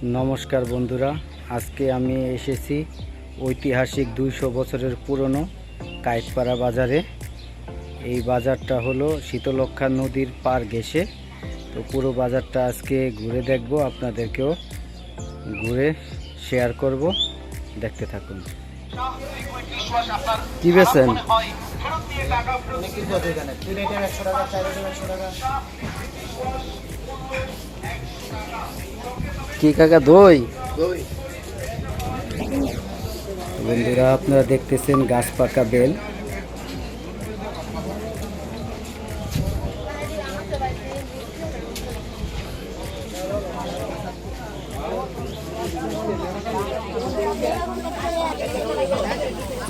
নমস্কার বন্ধুরা, আজকে আমি এসেছি ঐতিহাসিক 200 বছরের পুরনো কায়েতপাড়া বাজারে। এই বাজারটা হলো শীতলক্ষ্যা নদীর পার ঘেঁষে। তো পুরো বাজারটা আজকে ঘুরে দেখব, আপনাদেরকেও ঘুরে শেয়ার করব, দেখতে থাকুন। কি বেছেন? কি কাকা? দই? বন্ধুরা আপনারা দেখতেছেন গাছ পাকা বেল।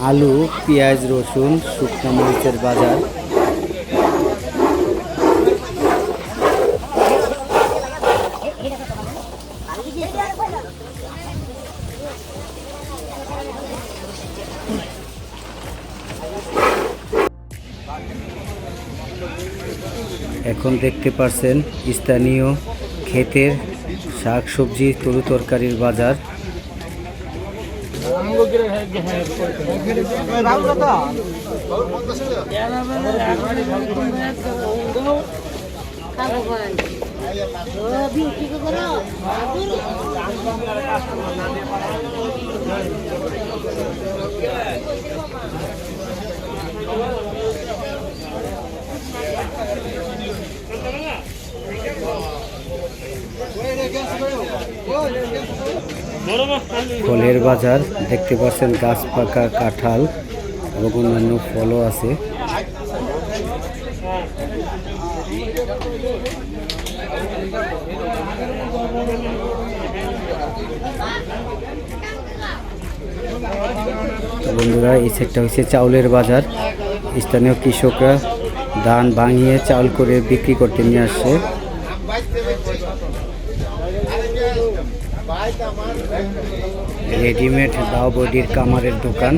আলু, পেঁয়াজ, রসুন, শুকনো মরিচের বাজার। এখন দেখতে পাচ্ছেন স্থানীয় ক্ষেতের শাক সবজি, তরু তরকারির বাজার। ফলের বাজার দেখতে পাচ্ছেন, গাছ পাকা কাঁঠাল এবং অন্যান্য ফলও আছে। বন্ধুরা এই সেটটা হচ্ছে চাউলের বাজার। স্থানীয় কৃষকরা ধান ভাঙিয়ে চাউল করে বিক্রি করতে নিয়ে আসছে। রেডিমেড দাও বডির কামারের দোকান।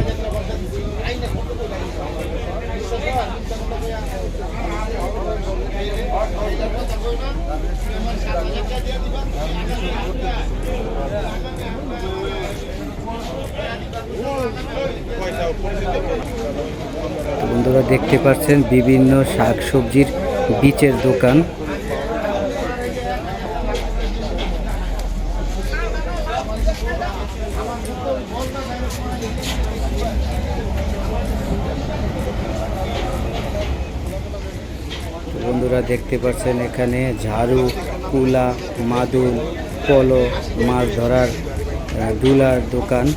বন্ধুরা দেখতে পাচ্ছেন বিভিন্ন শাক সবজির বীজের দোকান। বন্ধুরা দেখতে পাচ্ছেন এখানে ঝাড়ু, কুলা, মাদুল, পলো, মাছ ধরার দুলার দোকান।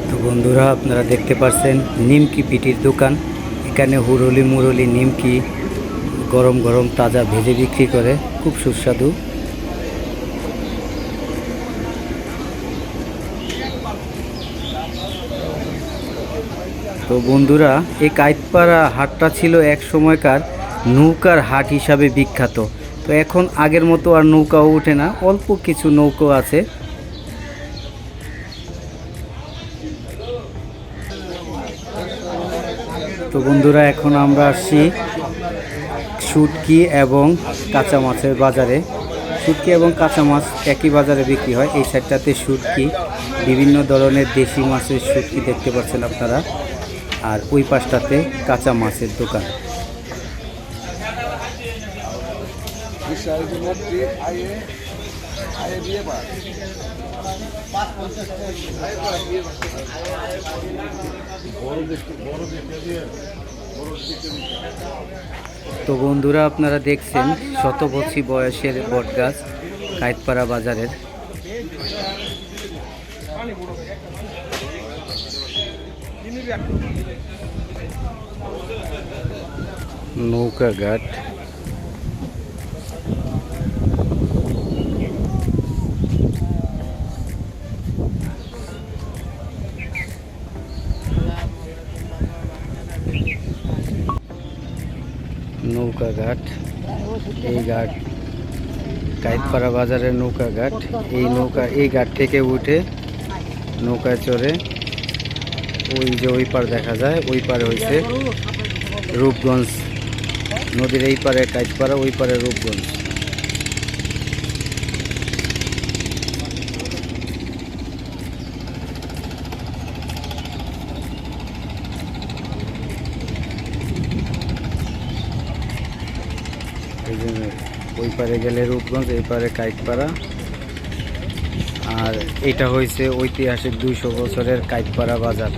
তো বন্ধুরা আপনারা দেখতে পাচ্ছেন নিমকি পিটির দোকান। এখানে হুরুলি মুরলি নিমকি গরম গরম তাজা ভেজে বিক্রি করে, খুব সুস্বাদু। তো বন্ধুরা এই কায়েতপাড়া হাটটা ছিল এক সময়কার নৌকার হাট হিসাবে বিখ্যাত। তো এখন আগের মতো আর নৌকাও ওঠে না, অল্প কিছু নৌকো আছে। তো বন্ধুরা এখন আমরা আসছি শুটকি এবং কাঁচা মাছের বাজারে। শুটকি এবং কাঁচা মাছ একই বাজারে বিক্রি হয়। এই সাইডটাতে শুটকি, বিভিন্ন ধরনের দেশি মাছের শুটকি দেখতে পাচ্ছেন আপনারা, আর ওই পাশটাতে কাঁচা মাছের দোকান। তো বন্ধুরা আপনারা দেখছেন শতবর্ষী বয়সের বটগাছ কায়েতপাড়া বাজারের। নৌকা ঘাট, নৌকা ঘাট, এই ঘাট কাইতপাড়া বাজারের নৌকা ঘাট। এই ঘাট থেকে উঠে নৌকায় চড়ে ওই যে ওই পার দেখা যায়, ওই পারে হয়েছে রূপগঞ্জ নদীর, এই পারে কাইতপাড়া, ওই পারে রূপগঞ্জ। এই যে ওই পারে গেলে রূপগঞ্জ, এই পারে কাইতপাড়া। আর এটা হয়েছে ঐতিহাসিক 200 বছরের কাইতপাড়া বাজার।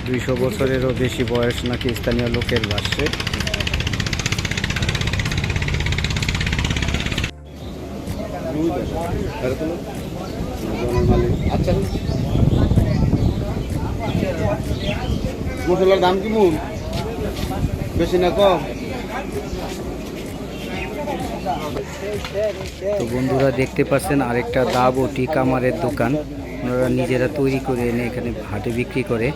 দুইশো বছরেরও বেশি বয়স নাকি স্থানীয় লোকের ভাষ্যে। আচ্ছা, মশলার দাম কেমন? বেশি না কম? তো বন্ধুরা দেখতে পাচ্ছেন আরেকটা দাব ও টি কামারের দোকান। ওনারা নিজেরা তৈরি করে এনে এখানে হাটে বিক্রি করে।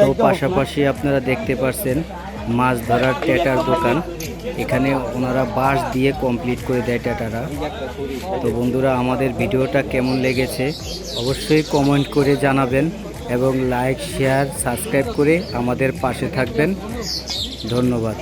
তো পাশাপাশি আপনারা দেখতে পাচ্ছেন মাছ ধরার ট্যাটার দোকান। এখানে ওনারা বাঁশ দিয়ে কমপ্লিট করে দেয় ট্যাটারা। তো বন্ধুরা আমাদের ভিডিওটা কেমন লেগেছে অবশ্যই কমেন্ট করে জানাবেন এবং লাইক, শেয়ার, সাবস্ক্রাইব করে আমাদের পাশে থাকবেন। ধন্যবাদ।